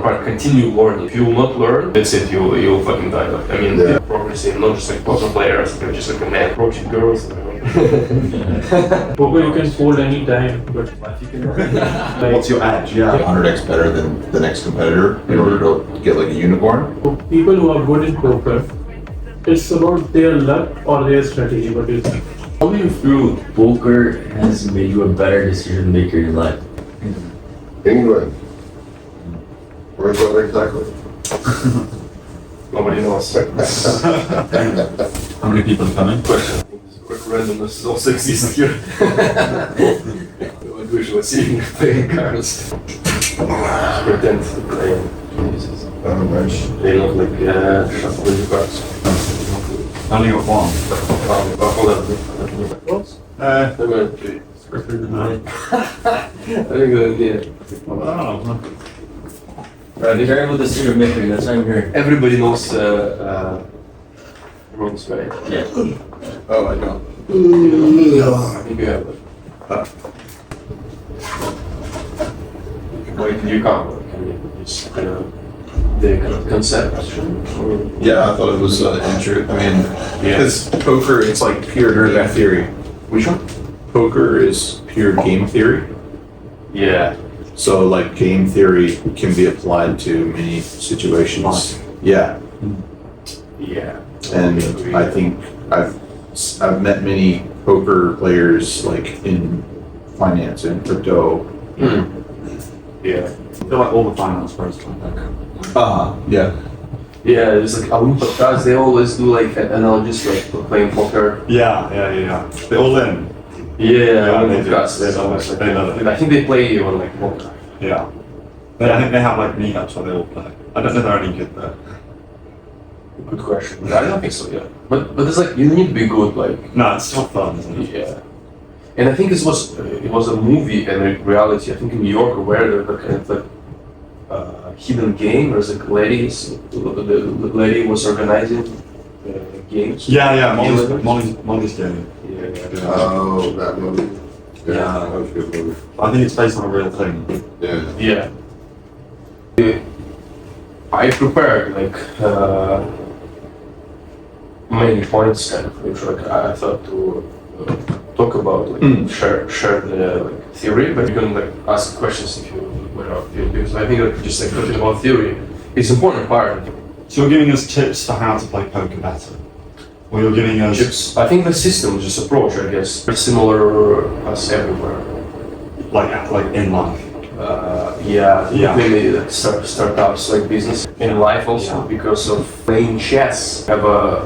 important part, continue learning. If you will not learn, that's it, you'll fucking die. Like, I mean, progressing, not just like poker players, you're just like a man approaching girls. Poker you can fold any time, but life you cannot. Like, What's your edge? Yeah, 100x better than the next competitor in order to get like a unicorn. people who are good in poker, it's about their luck or their strategy. What do you think? How do you feel poker has made you a better decision maker in life? England. Where's that exactly? Nobody knows. How many people are coming? Question. Randomness also exists here. What we should see playing cards. Pretend to play. Oh, nice. They look like shuffling the cards. Only got one. Hold on. I'm going to Through the night. I think good idea. Wow. Right, variable decision maker, that's why I'm here. Everybody knows rules, right? Yeah. Oh, I don't. I think you have it. Wait, you can't. Can you just the kind of concept? Or? Yeah, I thought it was interesting. I mean, because poker, it's like pure game theory. Which one? Poker is pure game theory. Yeah. So like game theory can be applied to many situations. Yeah, Yeah. and I think I've met many poker players like in finance and crypto. Yeah. I feel like all the finance pros come back. Yeah. Yeah, it's like podcast, they always do like analogies like playing poker. Yeah. They're all in. Yeah, they do. podcasts. They know it. They know it. I think they play on like poker. Yeah. I think they have like meetups where they all play. I don't know if they're any good though. Good question. I don't think so, yeah. But it's like you need to be good, like No, it's still fun, isn't it? yeah. And I think it was a movie and a reality. I think in New York where the kind of like hidden game. There's like ladies. The lady was organizing games. Yeah. Molly's game. Yeah. Oh, that movie. Yeah. That was a good movie. I think it's based on a real thing. Yeah. Yeah. I prepared like many points kind of which like I thought to talk about like share the like theory, but you can like ask questions if you without theory because I think like just like talking about theory is an important part. So you're giving us tips for how to play poker better? Or you're giving us... Chips. I think the system, just approach, I guess, is similar as everywhere. Like in life? Yeah. Yeah. Maybe startups like business in life also because of playing chess. Have a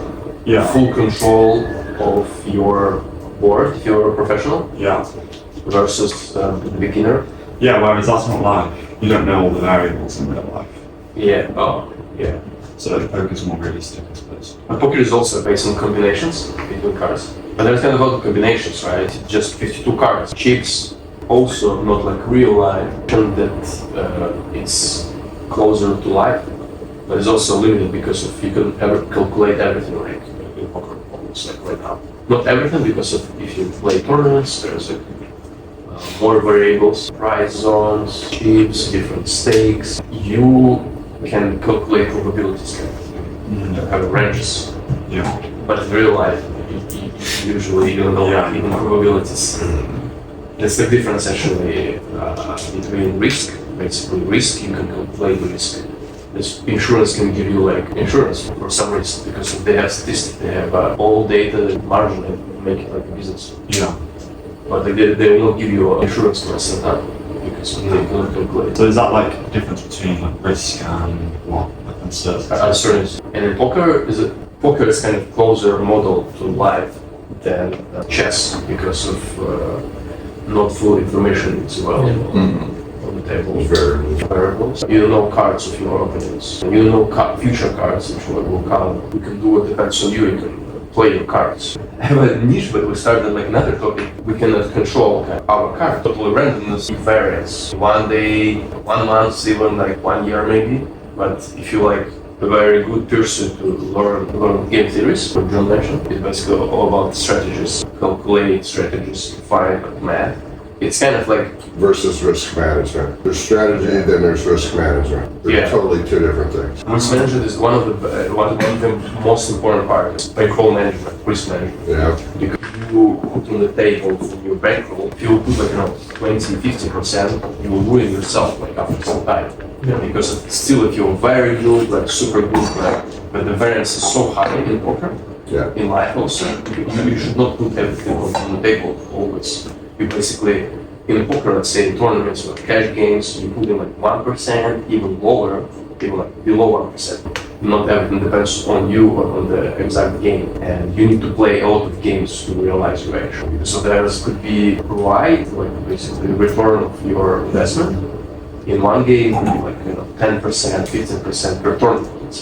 full control of your board if you're a professional. Yeah. Versus the beginner. Yeah, whereas that's not life. You don't know all the variables in real life. Yeah. Oh, yeah. So the poker's more realistic, I suppose. And poker is also based on combinations between cards. But there's kind of a lot of combinations, right? Just 52 cards. Chips, also not like real life, and that it's closer to life. But it's also limited because of you can ever calculate everything like in poker, almost like right now. Not everything because of if you play tournaments, there's like more variables, prize zones, chips, different stakes. You can calculate probabilities, have ranges. Yeah. But in real life, usually you don't know even probabilities. That's the difference actually between risk. Basically, risk you can calculate the risk. This insurance can give you like insurance for some risk because they have statistics, they have all data margin and make it like a business. Yeah. But they will not give you insurance for a certain time because they cannot calculate. So is that like a difference between like risk and what? Like uncertainty? Uncertainty. And in poker is kind of closer model to life than chess because of not full information as well on the table. Variables. You don't know cards of your opponents. You don't know future cards which will come. You can do what depends on you. You can play your cards. I have a niche, but we started like another topic. We cannot control our card. Totally randomness, variance. One day, 1 month, even like 1 year maybe. But if you like a very good person to learn game theories, what John mentioned, it's basically all about strategies, calculate strategies, find math. it's kind of like Versus risk management. There's strategy, then there's risk management. They're Yeah. totally two different things. risk management is one of the most important parts. Bankroll management, risk management. Yeah. Because you put on the table for your bankroll, if you put like 20-50%, you will ruin yourself like after some time. Yeah. Because still, if you're very good, like super good, like, but the variance is so high in poker, Yeah. in life also, you should not put everything on the table always. You basically, in poker, let's say in tournaments or cash games, you put in like 1%, even lower, even like below 1%. Not everything depends on you or on the exact game, and you need to play a lot of games to realize your action. So there could be right, like basically return of your investment. In one game, it could be like 10%, 15% per tournament.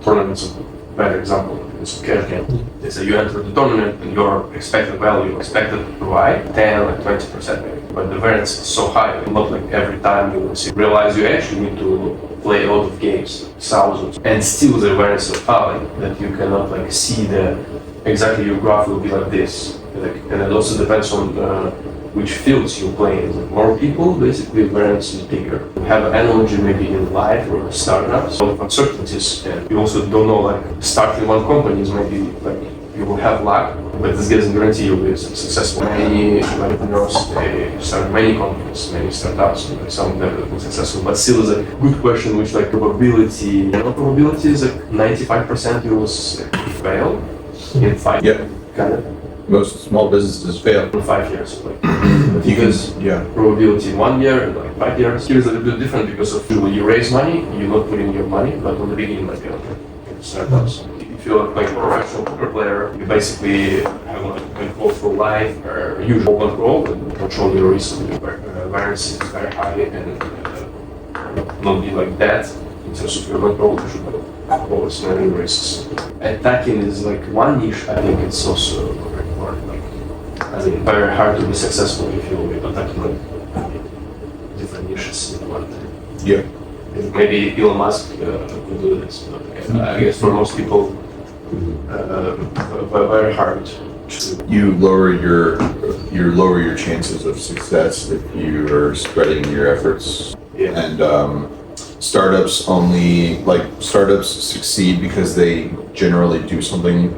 Tournaments are a better example. It's a cash game. They say you enter the tournament and your expected value, expected ROI, 10 like 20% maybe. But the variance is so high, not like every time you will see. Realize you actually need to play a lot of games, thousands, and still the variance is so high that you cannot like see the exactly your graph will be like this. Like, and it also depends on which fields you play in. Like more people, basically variance is bigger. You have an analogy maybe in life or startups, a lot of uncertainties, and you also don't know like starting one company is maybe like you will have luck, but this doesn't guarantee you will be successful. Many entrepreneurs, they start many companies, many startups, and some of them will be successful, but still is a good question which like probability, probability is like 95% you will fail in 5 Yep. kind of. Most small businesses fail. In 5 years, like because Yeah. probability in 1 year and like 5 years. Here's a little bit different because of you raise money, you not put in your money, but on the beginning like in startups. If you're like a professional poker player, you basically have like control for life or usual control and control your risk. Variance is very high and not be like that in terms of your control. You should like always manage risks. Attacking is like one niche. I think it's also very important. Like, I think very hard to be successful if you attacking like different niches in one time. Yeah. Maybe Elon Musk could do this, but I guess for most people, very hard to. You lower your chances of success if you are spreading your efforts. Yeah. And startups succeed because they generally do something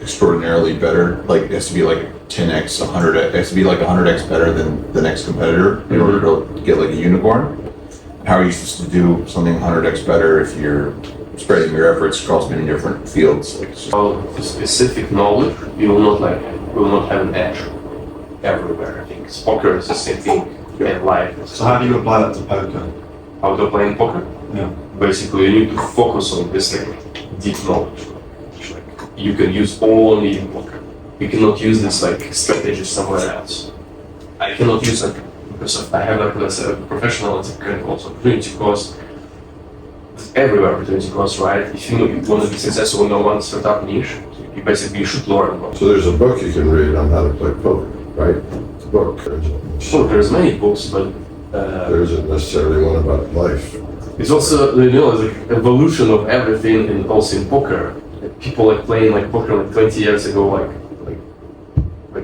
extraordinarily better. Like it has to be like 10x, 100x. It has to be like 100x better than the next competitor in order to get like a unicorn. How are you supposed to do something 100x better if you're spreading your efforts across many different fields? Like Specific knowledge, you will not have an edge everywhere. I think poker is the same thing in life. So how do you apply that to poker? How to play in poker? Yeah. Basically, you need to focus on this like deep knowledge, which like you can use only in poker. You cannot use this like strategy somewhere else. I cannot use it because I have like as a professional, it's a kind of also opportunity cost. Everywhere opportunity cost, right? If you want to be successful in one startup niche, you should learn about. So there's a book you can read on how to play poker, right? It's a book. So there's many books, but There isn't necessarily one about life. it's also it's like evolution of everything, and also in poker. People like playing like poker like 20 years ago, like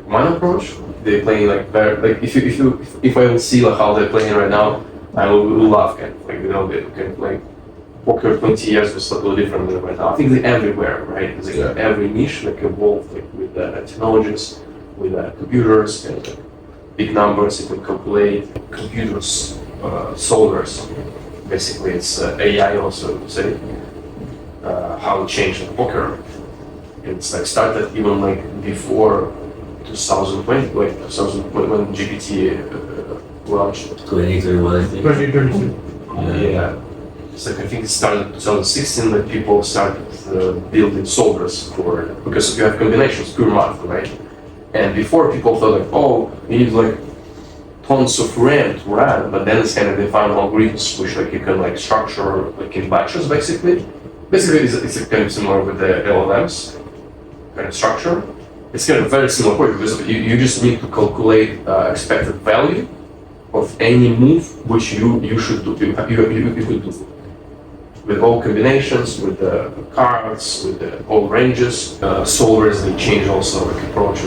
one approach. They playing like very like if I would see like how they're playing right now, I will laugh kind of like they can play poker 20 years was a little different than right now. I think they're everywhere, right? It's like every niche like evolved like with technologies, with computers and big numbers. You can calculate computers, solvers. Basically, it's AI also say how it changed the poker. It's like started even like before 2020, like 2020 when GPT launched. 2021, I think. 2022. Yeah. It's like I think it started in 2016 that people started building solvers for because you have combinations, pure math, right? And before people thought like, oh, you need like tons of RAM to run, but then it's kind of they found algorithms which like you can like structure like in batches basically. Basically, it's kind of similar with the LLMs kind of structure. It's kind of very similar point because you just need to calculate expected value of any move which you should do. You could do with all combinations, with the cards, with all ranges. Solvers they change also like approach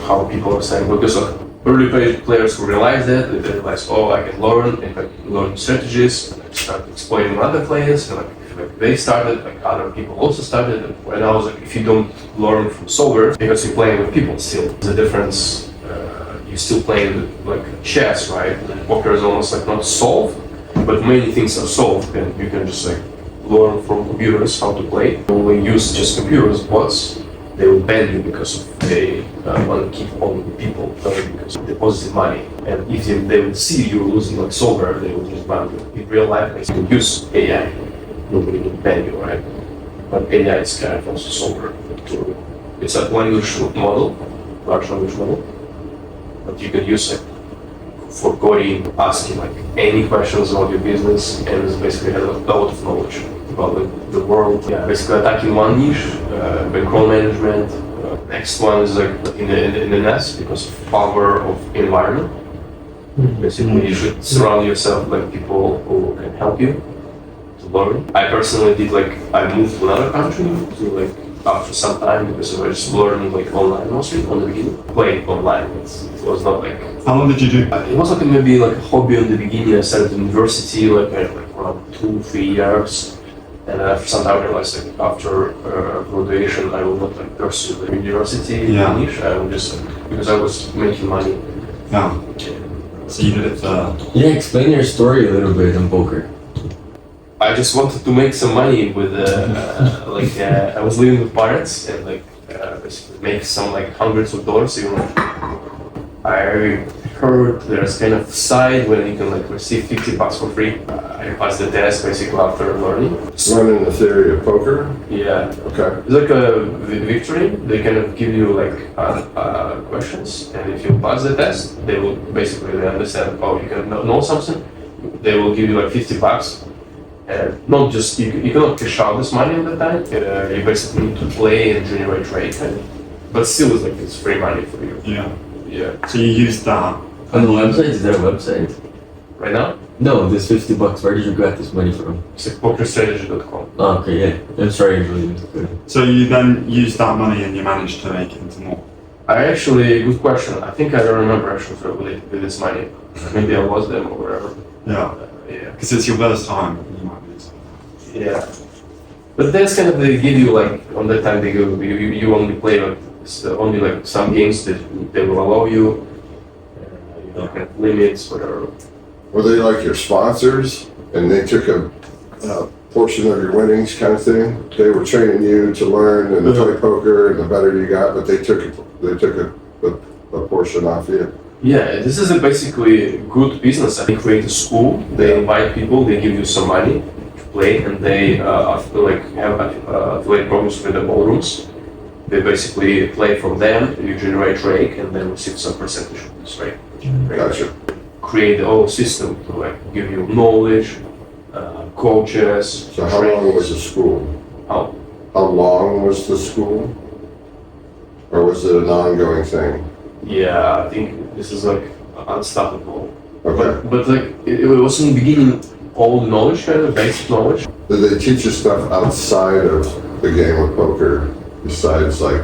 how people are saying, because of early players who realize that, they realize, oh, I can learn, and I can learn strategies, and I start explaining other players, and like they started, like other people also started, and I was like, if you don't learn from solver, because you're playing with people still, the difference, you're still playing like chess, right? And poker is almost like not solved, but many things are solved, and you can just like learn from computers how to play. When we use just computers, bots, they will ban you because of they want to keep on people because they deposit money. And if they will see you losing like solver, they will just ban you. In real life, they can use AI. Nobody will ban you, right? But AI is kind of also solver. It's a language model, large language model, but you can use it for coding, asking like any questions about your business, and it's basically has a lot of knowledge about the world. Yeah, basically attacking one niche, bankroll management. Next one is like in the nest because of power of environment. Basically, you should surround yourself by people who can help you to learn. I personally did like I moved to another country to like after some time because I was learning like online mostly on the beginning. Playing online, it was not like. How long did you do? It was like maybe like a hobby in the beginning. I started university like around 2-3 years. And after some time I realized like after graduation I will not like pursue the university niche. I will just because I was making money. Yeah. So you did it for... Yeah, explain your story a little bit on poker. I just wanted to make some money with I was living with parents and like basically make some like hundreds of dollars even. I heard there's kind of site where you can like receive $50 for free. I passed the test basically after learning. Learning the theory of poker? Yeah. Okay. It's like a victory. They kind of give you like questions, and if you pass the test, they will basically they understand. Oh, you can know something. They will give you like $50, and not just you cannot cash out this money at the time. You basically need to play and generate trade, but still, it's like it's free money for you. Yeah. Yeah. So you used that. On the website, is there a website? Right now, No, this $50, where did you get this money from? it's like pokerstrategy.com. Oh, okay, yeah. I'm sorry, Julian. So you then used that money and you managed to make it into more. I actually, good question. I think I don't remember actually with this money. Maybe I lost them or whatever. Yeah. Yeah. Because it's your first time. You might lose. Yeah. But that's kind of they give you like on that time they go you only play like only like some games that they will allow you. You know, kind of limits whatever. Were they like your sponsors and they took a portion of your winnings kind of thing? They were training you to learn and to play poker and the better you got, but they took a portion off you. Yeah, this is a basically good business. They create a school, they invite people, they give you some money to play, and they like have affiliate programs with the ballrooms. They basically play from them, you generate rake, and then receive some percentage of this rake. Gotcha. Create the whole system to like give you knowledge, coaches. So how long was the school? How? How long was the school? Or was it an ongoing thing? Yeah, I think this is like unstoppable. Okay. But like it was in the beginning all the knowledge, kind of basic knowledge. Did they teach you stuff outside of the game of poker besides like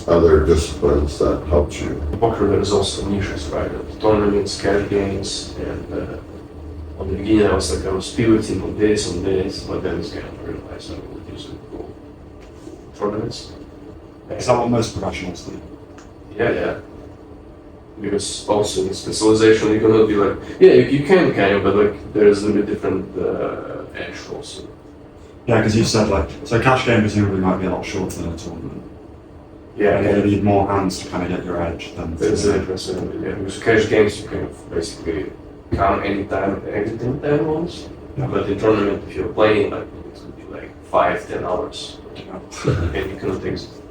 other disciplines that helped you? Poker, there's also niches, right? Tournaments, cash games, and on the beginning I was pivoting on this, but then it's kind of realized I would use it for tournaments. Is that what most professionals do? Yeah. Because also in specialization you cannot be like, yeah, you can kind of, but like there's a little bit different edge also. Yeah, because you said like, so cash game presumably might be a lot shorter than a tournament. Yeah, And you need more hands to kind of get your edge than... there's a difference in it, yeah. Because cash games you can basically count anytime and everything at once. Yeah. But in tournament, if you're playing, like it could be like 5-10 hours, and you cannot exit.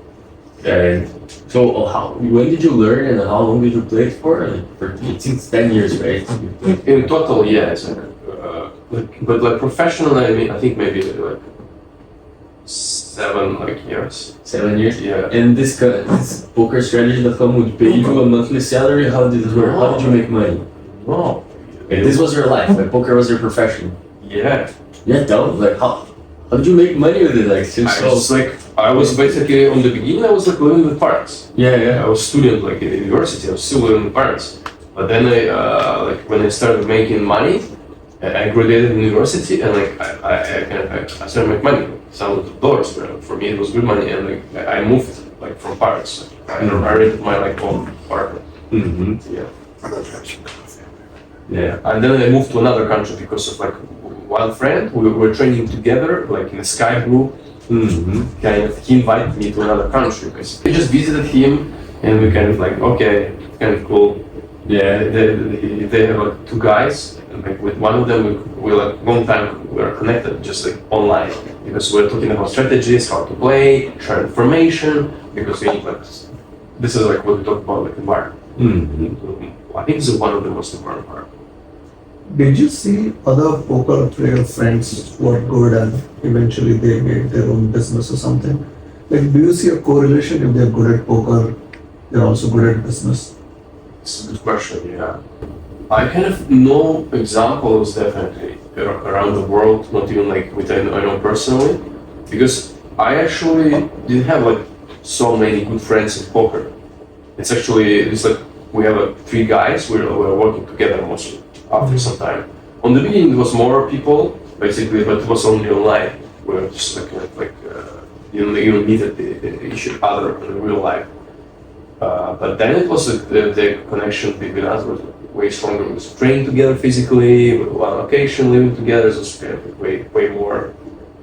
And so, when did you learn and how long did you play it for? Like, since 10 years, right? In total, yeah, it's but like professionally, I think maybe like 7 years. 7 years? Yeah. And this pokerstrategy.com would pay you a monthly salary? How did it work? How did you make money? No. Okay, this was your life, like poker was your profession. Yeah. Yeah, tell me, like how did you make money with it? Like, since I just like I was basically on the beginning. I was like living with parents. Yeah. I was student like in university. I was still living with parents. But then I like when I started making money, I graduated in university and like I started making money, thousands of dollars. For me, it was good money, and like I moved like from parents. I rented my like own apartment. Mm-hmm. Yeah. Yeah. And then I moved to another country because of like one friend. We were training together, like in a Skype group. Mm-hmm. Kind of, he invited me to another country because I just visited him, and we kind of like, okay, kind of cool. Yeah. They have like two guys, and like with one of them, we like long time we were connected, just like online, because we're talking about strategies, how to play, share information, because we need like this is like what we talk about like environment. Mm-hmm. I think this is one of the most important part. Did you see other poker player friends who are good and eventually they made their own business or something? Like, do you see a correlation if they're good at poker, they're also good at business? It's a good question, yeah. I kind of know examples definitely around the world, not even like with I know personally, because I actually didn't have like so many good friends in poker. It's like we have like three guys, we're working together mostly after some time. On the beginning it was more people basically, but it was only online. We were just you meet each other in real life. But then it was the connection between us was way stronger. We was training together physically, we were on location, living together. It was kind of way more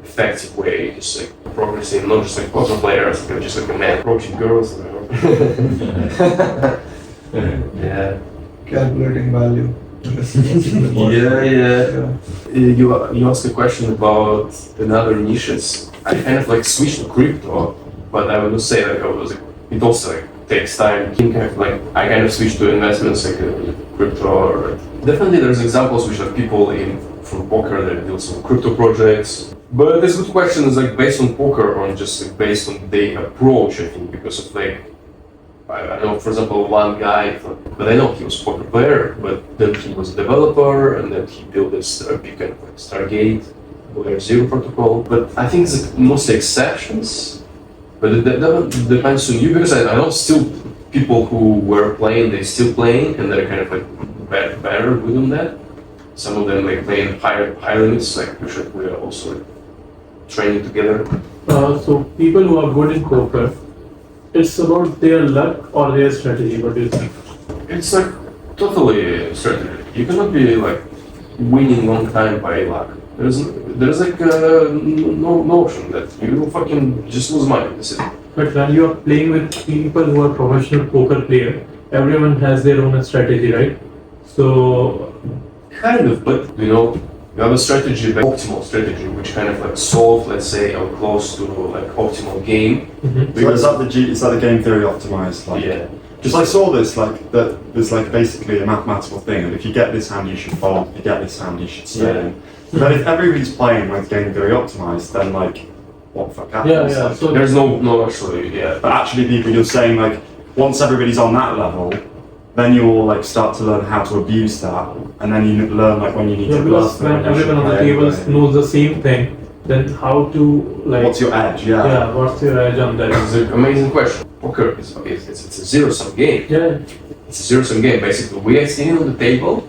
effective way, just like progressing, not just like poker players, but just like a man approaching girls. Yeah. Calculating value. Yeah. You asked a question about another niches. I kind of like switched to crypto, but I would not say like I was like, it also like takes time. I kind of switched to investments like crypto. Or definitely there's examples which are people from poker that build some crypto projects. But this good question is like based on poker or just like based on the approach, I think, because of like I know, for example, one guy, but I know he was a poker player, but then he was a developer, and then he built this big kind of like Stargate, Layer Zero protocol. But I think it's mostly exceptions. But it depends on you, because I know still people who were playing, they're still playing, and they're kind of like better within that. Some of them like playing higher limits, like we are also like, training together. So people who are good in poker, it's about their luck or their strategy. What do you think? It's like totally strategy. You cannot be like winning long time by luck. There's like no notion that you fucking just lose money. That's it. But when you are playing with people who are professional poker player, everyone has their own strategy, right? So Kind of, but you have a strategy, like optimal strategy, which kind of like solve, let's say, or close to like optimal game. So is that the game theory optimized? Like, Yeah. Just I saw this like that. There's like basically a mathematical thing, and if you get this hand, you should fold. If you get this hand, you should stay. But if everybody's playing with game theory optimized, then like, what the fuck happens? yeah. Like, So There's no actually, yeah. but actually, people, you're saying like, once everybody's on that level, then you'll like start to learn how to abuse that, and then you learn like when you need yeah, to because bluff. when and when you everyone on the should table play. knows the same thing, then how to like? What's your edge? Yeah, what's your edge on that? It's an amazing question. Poker is it's a zero-sum game. Yeah, It's a zero-sum game. Basically, we are sitting on the table.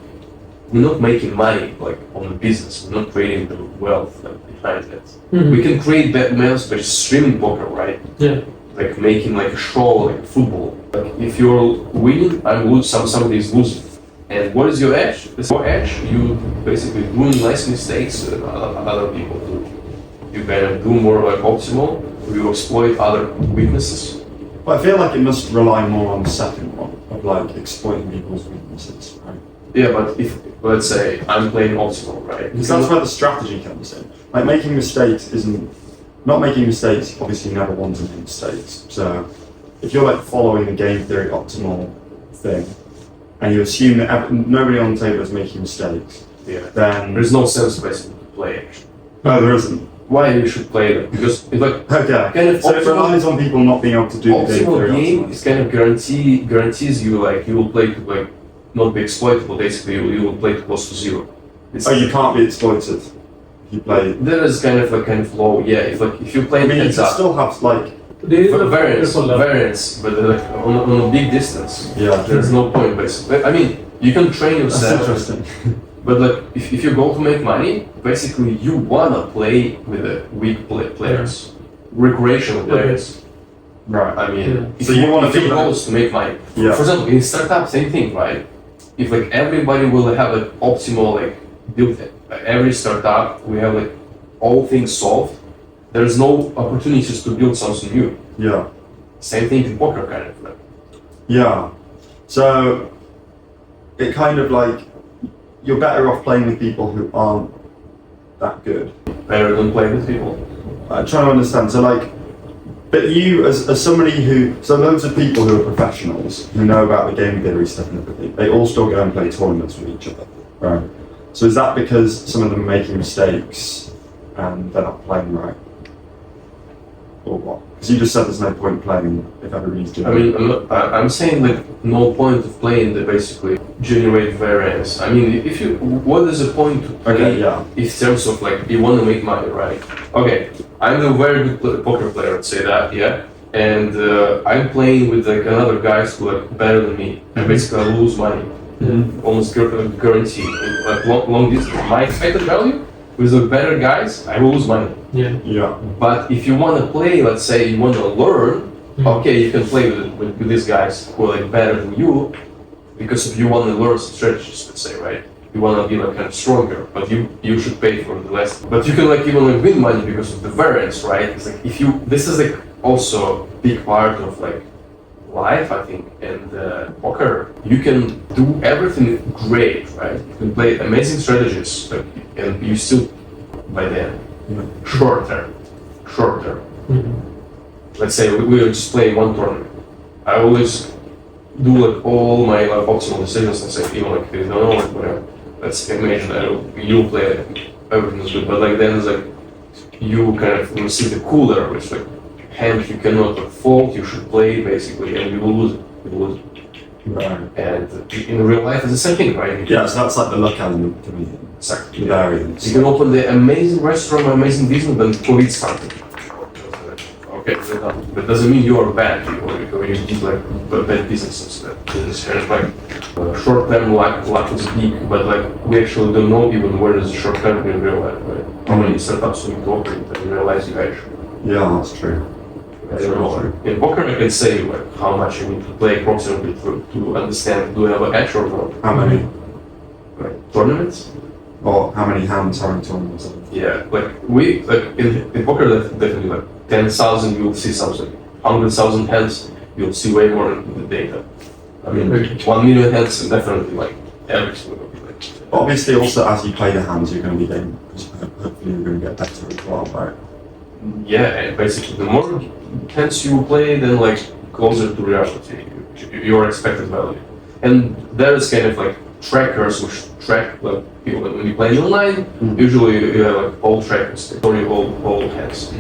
We're not making money like on the business. We're not creating the wealth like, behind it. We can create wealth by just streaming poker, right? yeah. Like making like a show, like football. Like if you're winning, I'm losing. Somebody is losing. And what is your edge? Your edge, you basically doing less mistakes than other people do. You kind of do more like optimal. You exploit other weaknesses. But I feel like it must rely more on the second one of like exploiting people's weaknesses, right? Yeah, but if let's say I'm playing optimal, right? Because that's where the strategy comes in. Like making mistakes not making mistakes. Obviously, you never want to make mistakes. So if you're like following the game theory optimal thing, and you assume that nobody on the table is making mistakes, Yeah. then There's no sense basically to play actually. no, there isn't. Why you should play it? Because it's like Okay. kind of So it relies on people not being able to do the game optimal theory game optimal. is kind of guarantees you like you will play to like not be exploitable. Basically, you will play to close to zero. Oh, you can't be exploited. you play. There is kind of low, yeah. If you play I mean, you heads can up, still have like, There is a variance, for love. but like on a big distance, yeah, there's no point basically. I mean, you can train that's yourself, interesting. but like if you go to make money, basically you wanna play with the weak players, recreational players. Right. I mean, Yeah. if So you wanna if your feel goal that- is to make money. Yeah. For example, in startup, same thing, right? If like everybody will have an optimal like build it, like every startup we have like all things solved. There's no opportunities to build something new. Yeah. Same thing in poker, kind of. Like. Yeah. So it kind of like you're better off playing with people who aren't that good. Better than play with people. I'm trying to understand. So like, but you as somebody who, so loads of people who are professionals who know about the game theory stuff and everything, they all still go and play tournaments with each other, right? So is that because some of them are making mistakes and they're not playing right? Or what? Because you just said there's no point playing if everybody's doing I mean, I'm saying like no point of playing the basically generate variance. I mean, if you, what is the point to play Okay, yeah. in terms of like you want to make money, right? Okay, I'm a very good poker player, let's say that, yeah. And I'm playing with like another guys who are better than me, and basically I lose money, almost guarantee. Like long distance, my expected value with the better guys, I will lose money. Yeah. Yeah. But if you want to play, let's say you want to learn, okay, you can play with these guys who are like better than you, because if you want to learn some strategies, let's say, right? You want to be like kind of stronger, but you should pay for the less. But you can like even like win money because of the variance, right? It's like if you, this is like also big part of like life, I think, and poker. You can do everything great, right? You can play amazing strategies, like, and you still by then. Short term. Let's say we are just playing one tournament. I always do like all my like optimal decisions and say even like there's no like whatever. Let's imagine you play everything is good, but like then it's like you kind of receive the cooler, which like hand you cannot like, fold. You should play basically, and you will lose it. You will lose it. Right. And in real life, it's the same thing, right? Yeah, so that's like the luck element to me. Exactly. The variance. You can open the amazing restaurant, amazing business, then COVID started. Okay, but doesn't mean you are bad or you did like bad businesses. It's kind of like short-term luck is big, but like we actually don't know even where is the short-term in real life, right? How many startups you need to operate and realize you actually. Yeah, that's true. I don't know. In poker, I can say like how much you need to play approximately to understand do you have an edge or not. How many? Like tournaments. Or how many hands are in tournaments? Yeah, like we like in poker definitely like 10,000 you'll see something, 100,000 hands you'll see way more in the data. I mean, 1 million hands definitely like everything will be like. Obviously, also as you play the hands, you're going to be getting. Hopefully, you're going to get better as well, right? Yeah, and basically the more hands you play, then like closer to reality, your expected value. And there is kind of like trackers which track like people when you play online. Usually you have like all trackers, only all hands.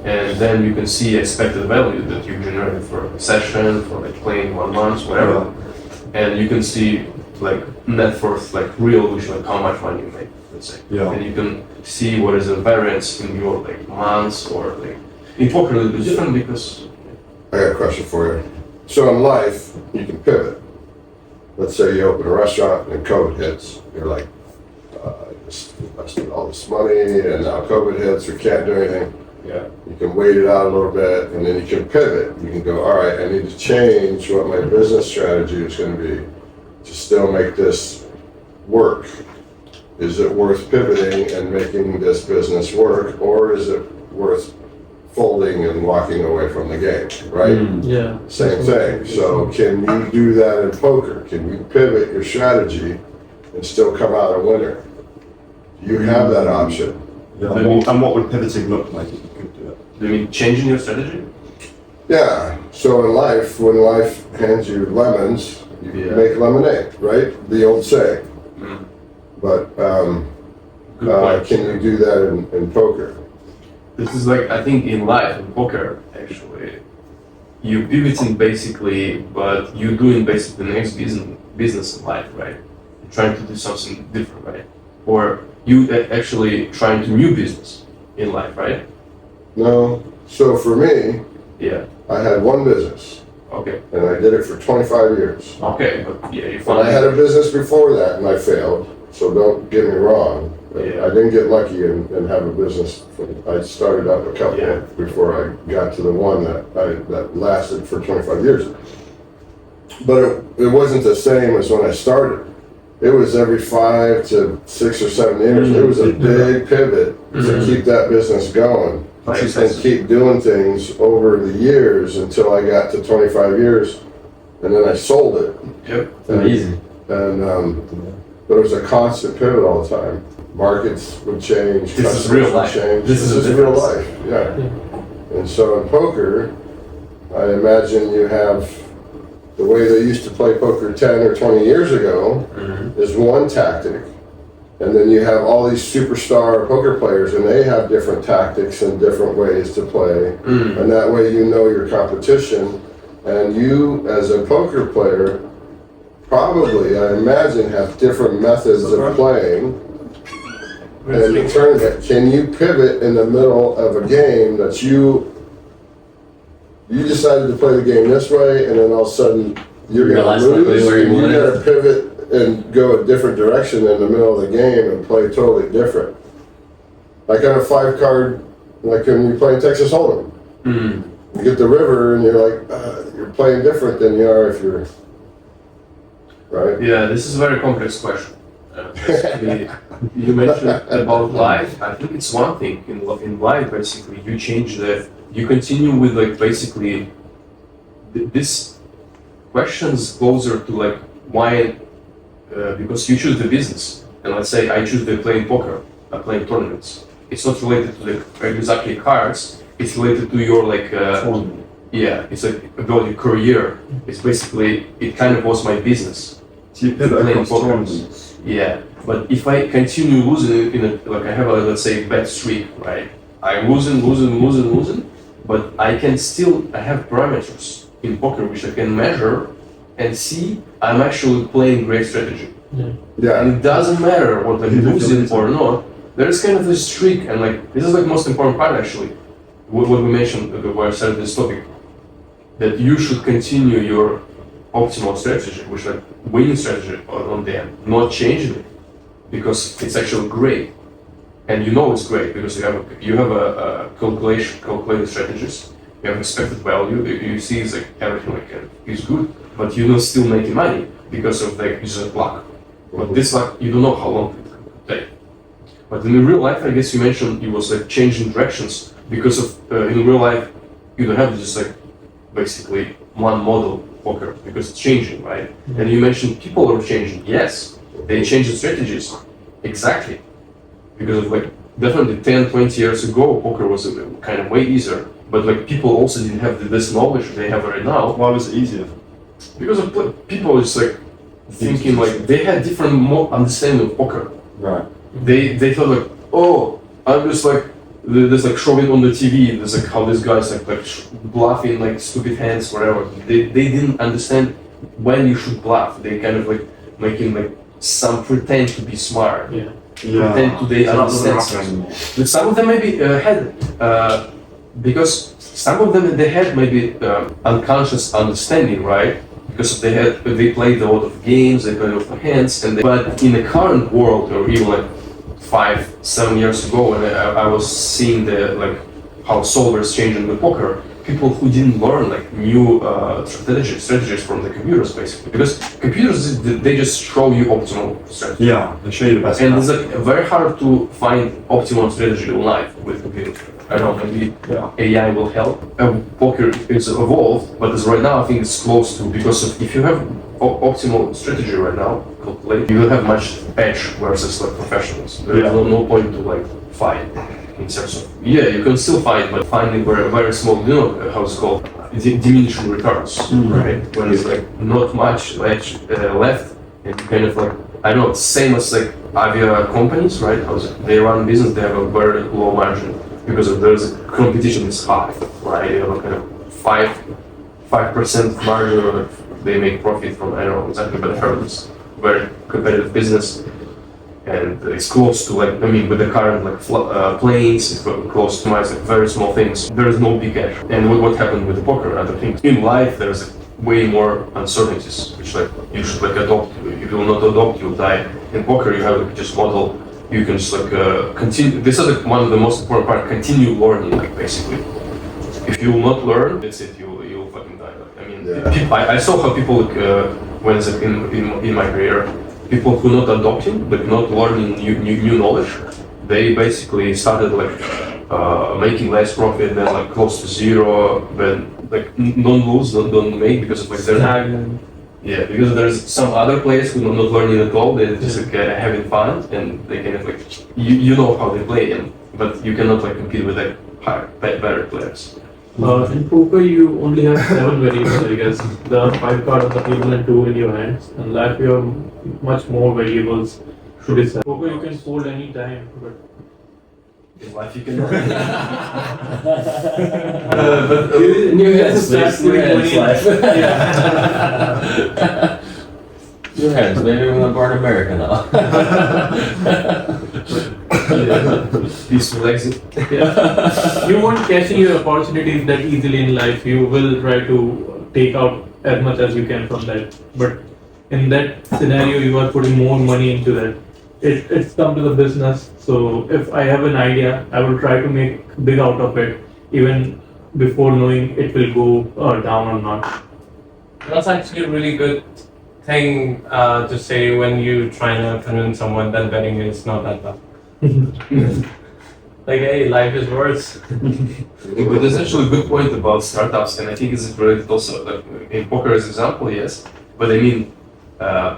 And then you can see expected value that you generated for a session, for like playing 1 month, whatever. And you can see like net worth, like real, which like how much money you make, let's say. Yeah. And you can see what is the variance in your like months or like in poker a little bit different because I got a question for you. So in life, you can pivot. Let's say you open a restaurant and COVID hits. You're like, I just invested all this money and now COVID hits, we can't do anything. yeah. You can wait it out a little bit and then you can pivot. You can go, all right, I need to change what my business strategy is going to be to still make this work. Is it worth pivoting and making this business work, or is it worth folding and walking away from the game, right? Yeah. Same thing. So can you do that in poker? Can you pivot your strategy and still come out a winner? You have that option. Yeah. And what would pivoting look like if you could do it? Do you mean changing your strategy? Yeah. So in life, when life hands you lemons, you Yeah. make lemonade, right? The old saying. But Good point. can you do that in poker? This is like, I think in life, in poker, actually, you pivoting basically, but you doing basically the next business in life, right? You're trying to do something different, right? or you actually trying to new business in life, right? No. So for me, Yeah. I had one business Okay. and I did it for 25 years. Okay. But yeah, you And found I had a business before that and I failed. So don't get me wrong. Yeah. I didn't get lucky and have a business. I started up a couple Yeah. before I got to the one that lasted for 25 years. But it wasn't the same as when I started. It was every 5 to 6 or 7 years. It was a big pivot to keep that business going Makes and sense. keep doing things over the years until I got to 25 years, and then I sold it. Yep. Amazing. And but it was a constant pivot all the time. Markets would change. This is customers real would life. Change. This is the real difference. life. Yeah. And so in poker, I imagine you have the way they used to play poker 10 or 20 years ago is one tactic. And then you have all these superstar poker players and they have different tactics and different ways to play. And that way you know your competition. And you, as a poker player, probably, I imagine, have different methods of playing. And the tournament, can you pivot in the middle of a game that you decided to play the game this way, and then all of a sudden you're going Realize to quickly lose, where you and you want got to pivot and go a different direction in the middle of the game and play totally different. Like on a 5-card, like when you play Texas Hold'em, you get the river and you're like, you're playing different than you are if you're right. Yeah, this is a very complex question. Basically, you mentioned about life. I think it's one thing in life. Basically, you continue with like basically this questions closer to like why because you choose the business, and let's say I choose the playing poker, playing tournaments. It's not related to the exactly cards. It's related to your like yeah, it's like about your career. It's basically it kind of was my business. So you pivot Playing across poker. tournaments. Yeah, but if I continue losing in a, like I have a, let's say, bad streak, right? I'm losing, but I have parameters in poker which I can measure and see I'm actually playing great strategy. Yeah. And it doesn't matter what I'm losing or not, there's kind of a streak, and like, this is like most important part actually, what we mentioned when I started this topic, that you should continue your optimal strategy, which like winning strategy on the end, not changing it, because it's actually great, and you know it's great because you have a calculated strategies, you have expected value, you see it's like everything like is good, but you're not still making money because of like it's just luck. But this luck you don't know how long it could take. But in real life, I guess you mentioned it was like changing directions because of in real life you don't have just like basically one model poker because it's changing, right? And you mentioned people are changing. Yes, they change the strategies. Exactly. Because of like definitely 10, 20 years ago, poker was kind of way easier. But like people also didn't have this knowledge they have right now. Why was it easier? Because of people just like thinking like they had different understanding of poker. Right. They thought like, oh, I'm just like there's like showing on the TV. There's like how these guys like bluffing like stupid hands, whatever. They didn't understand when you should bluff. They kind of like making like some pretend to be smart. Yeah. Pretend to they So that doesn't understand happen something. anymore. But some of them maybe had because some of them they had maybe unconscious understanding, right? Because they played a lot of games, they played a lot of hands, but in the current world, or even like 5-7 years ago, when I was seeing how solvers changing the poker, people who didn't learn like new strategies from the computers basically, because computers they just show you optimal strategy. Yeah, they show you the best. And path. it's like very hard to find optimal strategy in life with computers. I don't know, maybe AI will help. Poker is evolved, but as right now I think it's close to, because if you have optimal strategy right now, calculate, you will have much edge versus like professionals. There is no point to like fight in terms of, you can still fight, but finding very small, how it's called, diminishing returns, right? When it's like not much edge left, and you kind of like, I don't know, same as like avia companies, right? They run business, they have a very low margin because of there's competition is high, right? You have kind of 5% margin, or they make profit from, I don't know exactly, but I heard it's very competitive business. and it's close to like, I mean, with the current like planes, it's close to like very small things. There is no big edge. And what happened with the poker and other things in life, there's like, way more uncertainties, which like you should like adopt. If you will not adopt, you'll die. In poker, you have like just model. You can just like continue. This is like one of the most important part. Continue learning, like basically. If you will not learn, that's it. You'll fucking die. Like, I mean, I saw how people like when it's like in my career, people who not adopting, like not learning new knowledge, they basically started like making less profit, then like close to zero, then like don't lose, don't make because of like they're Stagnant. yeah, because there's some other players who are not learning at all. They're just like having fun, and they kind of like you know how they play, but you cannot like compete with like better players. In poker, you only have 7 variables, I guess. The 5 card on the table and 2 in your hands. In life, you have much more variables to decide. Poker, you can fold any time, but In life, you cannot. But new hands, please. New hands, life. New hands. Maybe we're not born America now. Peaceful exit. you won't catch your opportunities that easily in life. You will try to take out as much as you can from that. But in that scenario, you are putting more money into that. It's come to the business. So if I have an idea, I will try to make big out of it, even before knowing it will go down or not. That's actually a really good thing to say when you trying to convince someone that betting is not that tough. Like, hey, life is worse. But there's actually a good point about startups, and I think it's related also like, in poker as example, yes. But I mean,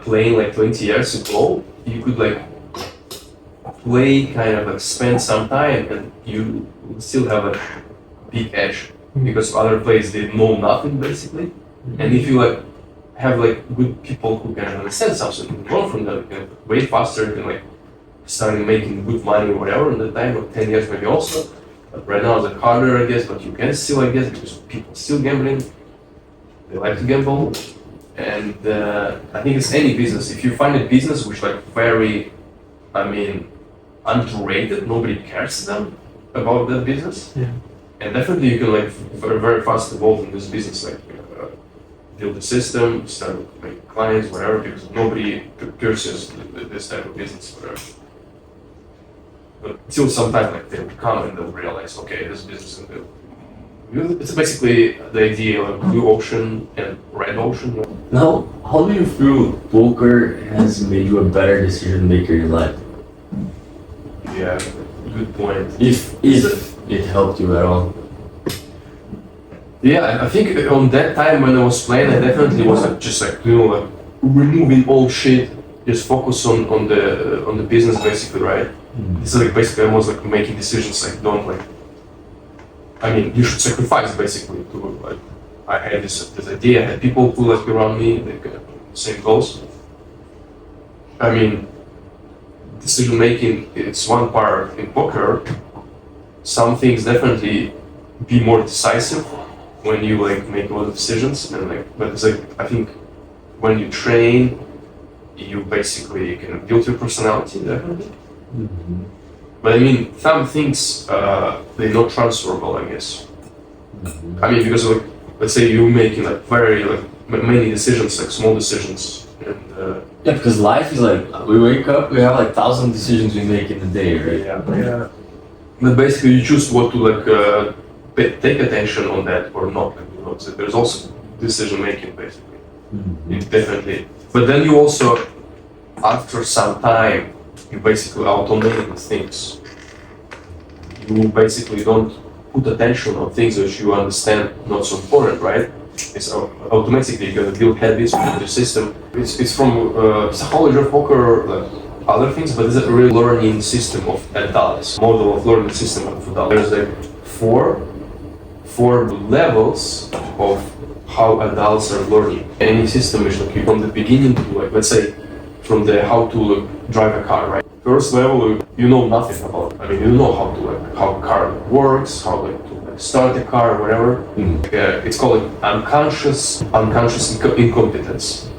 playing like 20 years ago, you could like play kind of like spend some time, and you still have a big edge because other players they know nothing basically. And if you like have like good people who can understand something, and learn from them, you can way faster, you can like starting making good money or whatever in the time of 10 years maybe also. But right now it's like harder I guess, but you can still I guess because people still gambling. They like to gamble. And I think it's any business. If you find a business which like very, I mean, underrated, nobody cares them about that business. Yeah. And definitely you can like very, very fast evolve in this business, like build a system, start make clients, whatever, because nobody pursues this type of business, whatever. But till some time, like they'll come and they'll realize, okay, this business is good. It's basically the idea of blue ocean and red ocean. Now, how do you feel poker has made you a better decision maker in life? Yeah, good point. If it helped you at all? Yeah, I think on that time when I was playing, I definitely was like, just like, you know, like removing all shit, just focus on the business basically, right? It's like basically I was like making decisions like don't like, I mean, you should sacrifice basically to like, I had this idea, I had people who like around me, like same goals. I mean, decision making, it's one part in poker. Some things definitely be more decisive when you like make a lot of decisions and like, but it's like, I think when you train, you basically can build your personality definitely. But I mean, some things, they're not transferable, I guess. I mean, because like, let's say you're making like very like many decisions, like small decisions, and Yeah, because life is like, we wake up, we have like 1,000 decisions we make in a day, right? yeah. But basically, you choose what to like take attention on that or not. Like, you know, so there's also decision making basically. It definitely. But then you also, after some time, you basically automate things. You basically don't put attention on things which you understand not so important, right? It's automatically you're gonna build habits with the system. It's from psychology of poker, like other things, but it's a real learning system of adults, model of learning system of adults. There's like four levels of how adults are learning. Any system is like from the beginning to like, let's say, from the how to like, drive a car, right? First level, you know nothing about it. I mean, you know how to like, how a car works, how like, to like, start a car or whatever. It's called like, unconscious incompetence.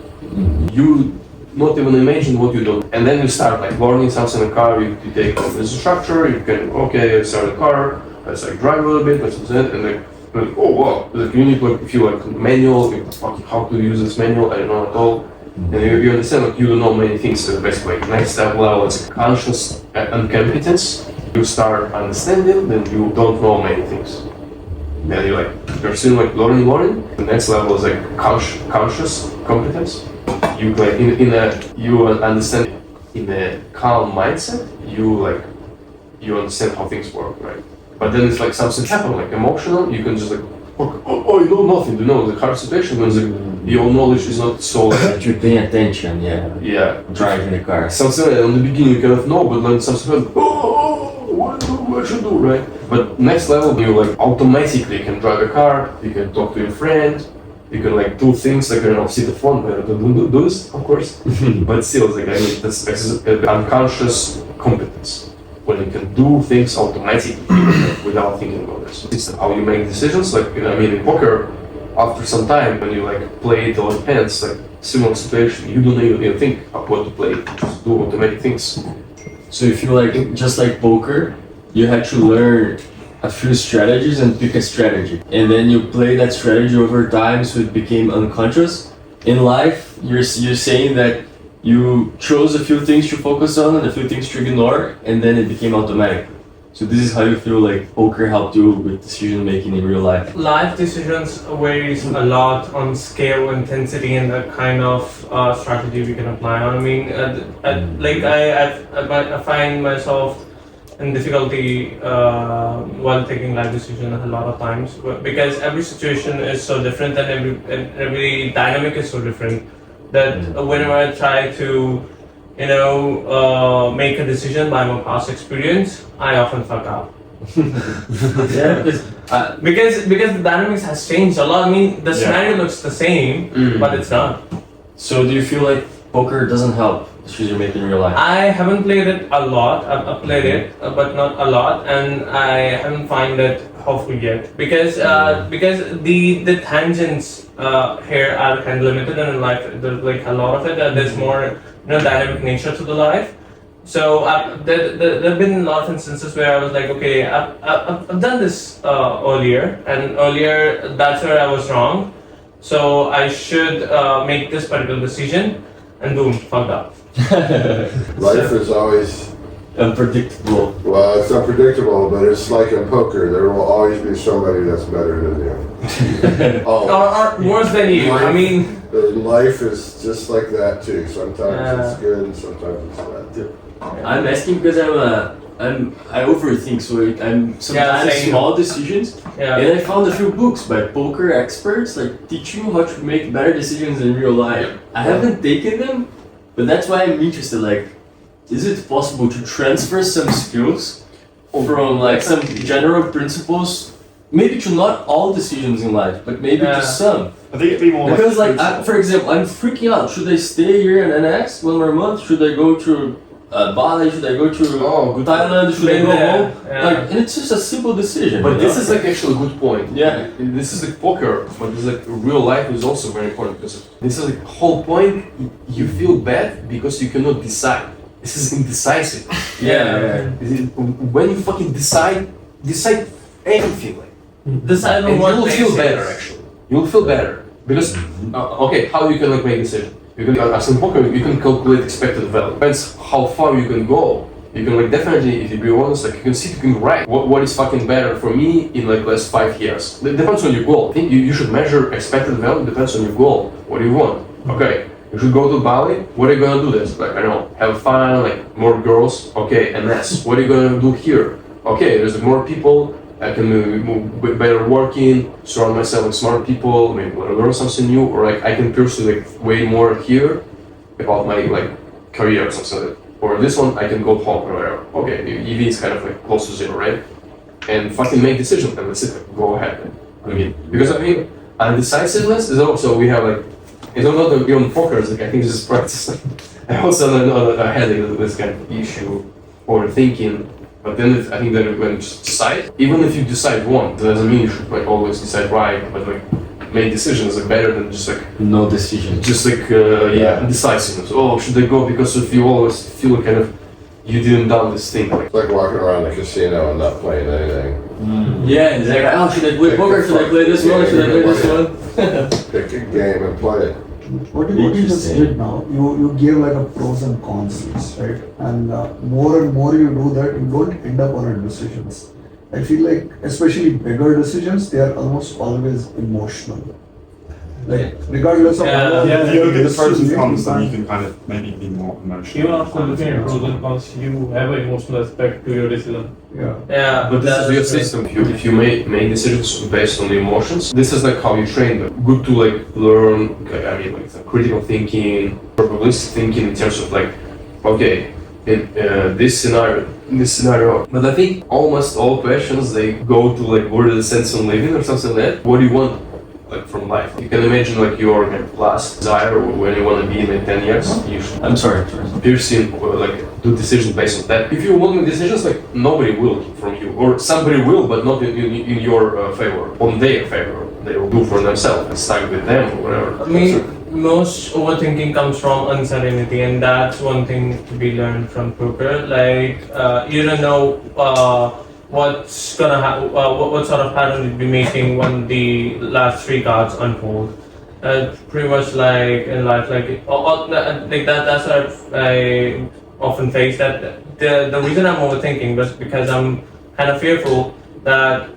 You not even imagine what you do. And then you start like learning something in the car, you take the structure, you can, okay, start the car, let's like drive a little bit, let's do that, and like, oh wow, like you need like, if you like manual, like, fucking how to use this manual, I don't know at all. And you understand like you don't know many things in the best way. Next level is conscious incompetence. You start understanding, then you don't know many things. Then you're still like learning. The next level is like conscious competence. You like you understand in a calm mindset. You understand how things work, right? But then it's like something happen, like emotional. You can just like, oh, you know nothing. You know the hard situation when your knowledge is not so. That you're paying attention, Yeah. driving the car. Something like, on the beginning you kind of know, but then something like, what should do, right? But next level you like automatically can drive a car, you can talk to your friend, you can like do things like, I don't know, see the phone, but I don't do this, of course. But still, it's like, I mean, that's unconscious competence. When you can do things automatically without thinking about this. It's how you make decisions, like, I mean, in poker, after some time, when you like play it all hands, like similar situation, you don't even think of what to play, just do automatic things. So you feel like, just like poker, you had to learn a few strategies and pick a strategy. And then you play that strategy over time, so it became unconscious. In life, you're saying that you chose a few things to focus on and a few things to ignore, and then it became automatic. So this is how you feel like poker helped you with decision making in real life. Life decisions varies a lot on scale, intensity, and the kind of strategy we can apply on. I mean, I find myself in difficulty while taking life decisions a lot of times, because every situation is so different and every dynamic is so different that whenever I try to make a decision by my past experience, I often fuck up. Yeah, Because the dynamics has changed a lot. I mean, the scenario looks the same, but it's not. So do you feel like poker doesn't help decision making in real life? I haven't played it a lot. I've played it, but not a lot, and I haven't found it helpful yet. Because the tangents here are kind of limited, and in life there's like a lot of it. There's more dynamic nature to the life. So there have been a lot of instances where I was like, okay, I've done this earlier, and earlier that's where I was wrong. So I should make this particular decision, and boom, fucked up. Life is always, Unpredictable. well, it's unpredictable, but it's like in poker. There will always be somebody that's better than you. Oh, Or worse than you. I mean, life is just like that too. Sometimes Yeah. it's good and sometimes it's bad too. I'm asking because I overthink, so I'm sometimes same. small decisions. yeah. And I found a few books by poker experts, like teach you how to make better decisions in real life. I haven't taken them, but that's why I'm interested. Like, is it possible to transfer some skills from like some general principles, maybe to not all decisions in life, but maybe to some? I think it'd be more Because like, for example, I'm freaking out. Should I stay here in NX 1 more month? Should I go to Bali? Should I go to Thailand? Should I go home? Yeah. Like, and it's just a simple decision. But you this know? is like actually a good point. Yeah. This is like poker, but this is like real life is also very important because this is like whole point. You feel bad because you cannot decide. This is indecisive. Yeah. When you fucking decide anything, like, Decide on and what you will makes feel sense. better actually. You will feel better because okay, how you can like make a decision? You can as in poker, you can calculate expected value. Depends how far you can go. You can like definitely, if you be honest, like you can see, you can write what is fucking better for me in like last 5 years. It depends on your goal. I think you should measure expected value. Depends on your goal. What do you want? Okay, you should go to Bali. What are you gonna do this? Like I don't know, have fun, like more girls. Okay, and this. What are you gonna do here? Okay, there's more people. I can move better working, surround myself with smart people, maybe want to learn something new, or like I can pursue like way more here about my like career or something like that. Or this one I can go home or whatever. Okay, EV is kind of like close to zero, right? And fucking make decisions and that's it, like, go ahead. I mean, because I mean, undecisiveness is also, we have like, it's not even poker, it's like I think this is practice. I also know I had this kind of issue, overthinking. But then I think that when you decide, even if you decide wrong, that doesn't mean you should like always decide right. But like make decisions like better than just like No decision. indecisiveness. Oh, should I go? Because if you always feel kind of you didn't done this thing. Like, It's like walking around the casino and not playing anything. Yeah, it's like, oh, should I play poker? Should I play this one? Should I play this one? Pick a game and play it. What you just did now, you gave like a pros and cons list, right? And more and more you do that, you don't end up on a decisions. I feel like, especially bigger decisions, they are almost always emotional. Like, regardless of If you look at the pros and cons, then you can. can kind of maybe be more emotional. Even after looking at pros and cons, you have an emotional aspect to your decision. Yeah. Yeah, but this that's is your true. system. If you make decisions based on the emotions, this is like how you train them. Good to like learn. I mean, like some critical thinking, probabilistic thinking in terms of like, okay, in this scenario. But I think almost all questions they go to like, what is the sense of living or something like that. What do you want? Like from life, you can imagine like your last desire or where you want to be in like 10 years. You should I'm sorry. piercing or like do decisions based on that. If you want to make decisions, like nobody will from you, or somebody will, but not in your favor, on their favor. They will do for themselves, and stuck with them or whatever. I mean, most overthinking comes from uncertainty, and that's one thing to be learned from poker. Like, you don't know what's gonna happen, what sort of pattern you'll be making when the last three cards unfold. Pretty much like in life, like that's what I often face. That the reason I'm overthinking was because I'm kind of fearful that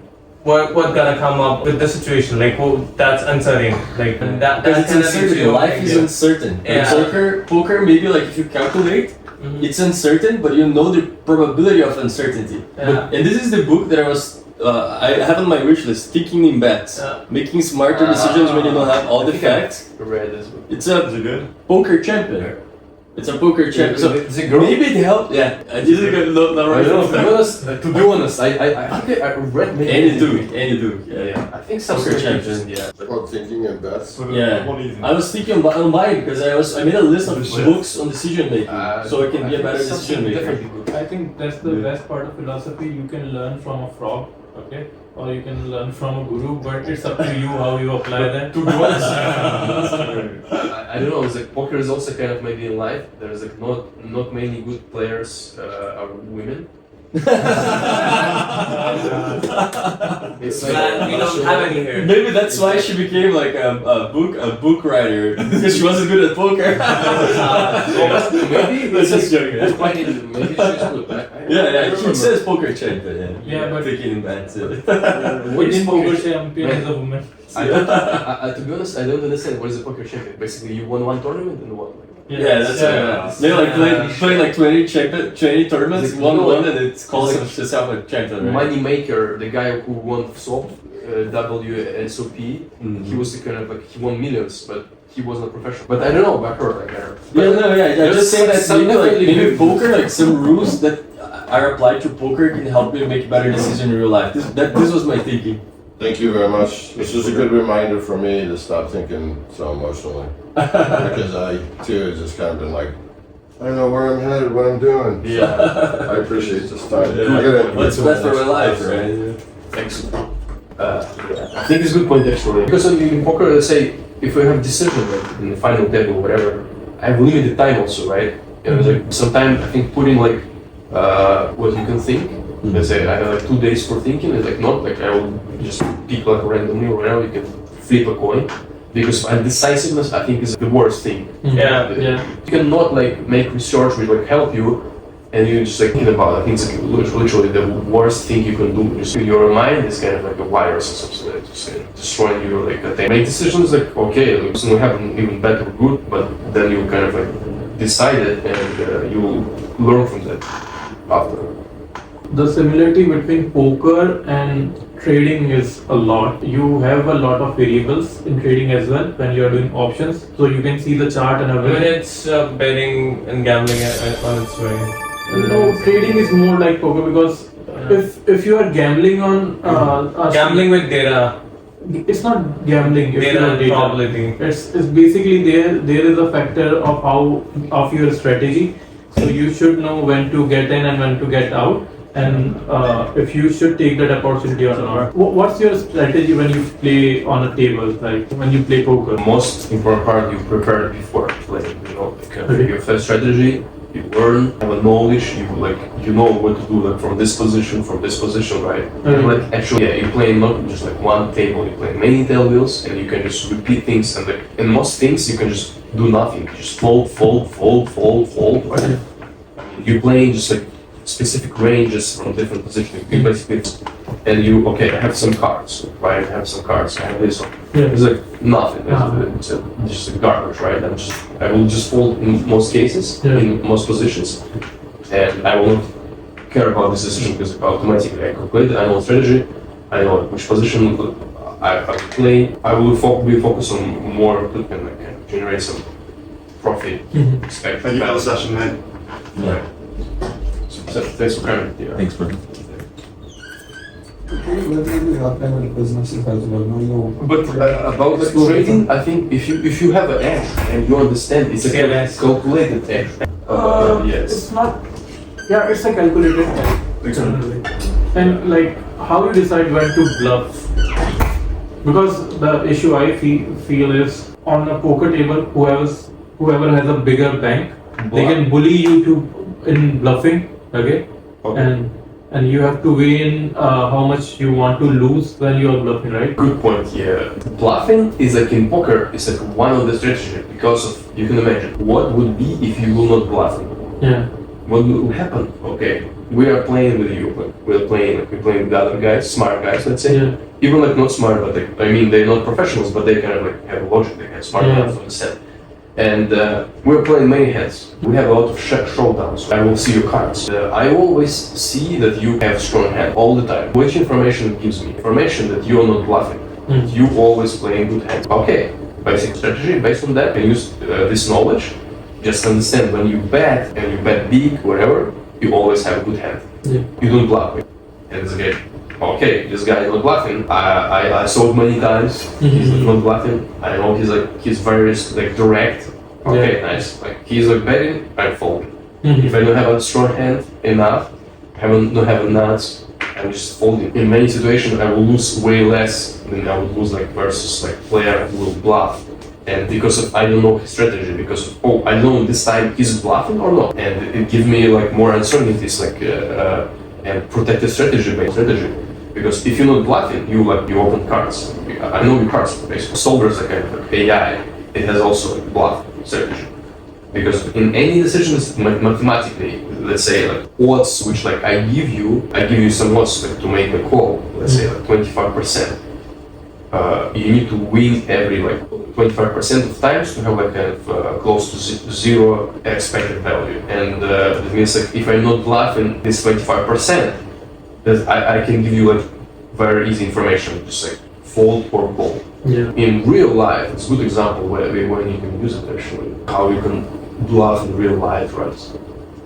what gonna come up with the situation, like that's uncertain, like that Because it's kind of makes uncertain. you Life is overthink. uncertain. Yeah. Poker, maybe like if you calculate, it's uncertain, but you know the probability of uncertainty. Yeah. And this is the book that I have on my wish list, Thinking in Bets. Yeah. Making smarter decisions when you don't have all the facts. I read this book. It's a poker champion. It's a poker champion. So It's a girl. maybe it helped. Yeah, I didn't get not I right. don't know, to be honest, I think I read maybe. Any Duke. Yeah. I think some Poker champion. Yeah. Well, thinking and bets. Yeah. What do you think? I was thinking on buying because I made a list of books on decision making, so I can be a better decision maker. Definitely good. I think that's the best part of philosophy. You can learn from a frog, okay, or you can learn from a guru, but it's up to you how you apply that. To be honest, I don't know. It's like poker is also kind of maybe in life. There's like not many good players are women. It's like Man, we don't have any here. Maybe that's why she became like a book writer because she wasn't good at poker. Maybe That's just joking. maybe she's good. Yeah, she says poker champion. Yeah, but- thinking in bets. What is Indian poker poker? champion is a woman. To be honest, I don't understand what is a poker champion. Basically, you won one tournament and what? Yeah, that's They like play like 20 tournaments, Like, one no, won, and it calls himself a champion, right? Money maker, the guy who won SOP, WSOP, he was the kind of like he won millions, but he wasn't a professional. But I don't know about her. Like, I just say that some maybe definitely poker, like some rules that are applied to poker can help you make better decisions in real life. This was my thinking. Thank you very much. This is a good reminder for me to stop thinking so emotionally. Because I, too, just kind of been like, I don't know where I'm headed, what I'm doing. Yeah. I appreciate this time. What's best for my life, right? Thanks. I think it's a good point actually. Because in poker, let's say, if we have decision like in the final table or whatever, I have limited time also, right? You know, like sometimes I think putting like what you can think. Let's say I have like 2 days for thinking. It's like not like I will just pick like randomly or whatever. You can flip a coin. Because indecisiveness, I think, is the worst thing. Yeah. You cannot like make research which like help you, and you just like think about it. I think it's like, literally the worst thing you can do. Just your mind is kind of like a virus or something like just destroying you. Like they make decisions like okay, like, it's not happen even bad or good, but then you kind of like decide it and you learn from that after. The similarity between poker and trading is a lot. You have a lot of variables in trading as well when you are doing options, so you can see the chart and When everything. it's betting and gambling on its way. No, trading is more like poker because if you are gambling on Gambling with data, it's not gambling. If you data have and data. probability. It's basically there is a factor of your strategy. So you should know when to get in and when to get out. and if you should take that opportunity or not. What's your strategy when you play on a table, like when you play poker? Most important part, you prepare before playing. You know, like, you have a strategy. You learn, have a knowledge. You know what to do, like from this position, right? And like actually, yeah, you play not just like one table. You play many tables, and you can just repeat things. And like in most things, you can just do nothing. You just fold. Right? You play just like specific ranges from different positions. You basically, and I have some cards, right? I have some cards. I have this one. Yeah. It's like nothing. It's just a garbage, right? I will just fold in most cases, in most positions, and I will not care about this decision because automatically I calculate it. I know strategy. I know which position I will play. I will be focused on more and like generate some profit. Expect Thank you for the session, mate. Right. So thanks for coming. Yeah. Thanks, bro. Whether you apply with businesses as well, no, you. But about the trading, I think if you have an edge and you understand, it's a calculated edge. Yes. It's not. Yeah, it's a calculated type. Exactly. And like, how you decide when to bluff? Because the issue I feel is on a poker table, whoever has a bigger bank, they can bully you in bluffing. Okay. And you have to weigh in how much you want to lose when you are bluffing, right? Good point. Yeah. Bluffing is like in poker. It's like one of the strategies because of you can imagine what would be if you will not bluffing. Yeah. What will happen? Okay, we are playing with you. Like, we're playing with other guys, smart guys. Let's say. Yeah. Even like not smart, but they're not professionals, but they kind of like have logic. They have smart enough to understand. And we're playing many hands. We have a lot of showdowns. I will see your cards. I always see that you have strong hand all the time. Which information it gives me? Information that you are not bluffing. You always playing good hands. Okay, basic strategy. Based on that, I use this knowledge. Just understand when you bet and you bet big, whatever, you always have a good hand. Yeah. You don't bluff. And it's okay. Okay, this guy is not bluffing. I saw it many times. He's not bluffing. I know he's very like direct. Okay, nice. Like he's like betting, I'm folding. If I don't have a strong hand enough, don't have a nuts, I'm just folding. In many situations, I will lose way less than I would lose like versus like player who will bluff. And because I don't know his strategy, because of, I know this time he's bluffing or not, and it gives me like more uncertainties, like and protective strategy based strategy. Because if you're not bluffing, you open cards. I know your cards basically. Solvers are kind of like AI. It has also like bluff strategy. Because in any decisions mathematically, let's say like odds, which like I give you some odds like, to make a call. Let's say like 25%. You need to win every like 25% of times to have like kind of close to zero expected value. And that means like if I'm not bluffing this 25%, that I can give you like very easy information, just like fold or call. Yeah. In real life, it's a good example when you can use it actually. How you can bluff in real life, right?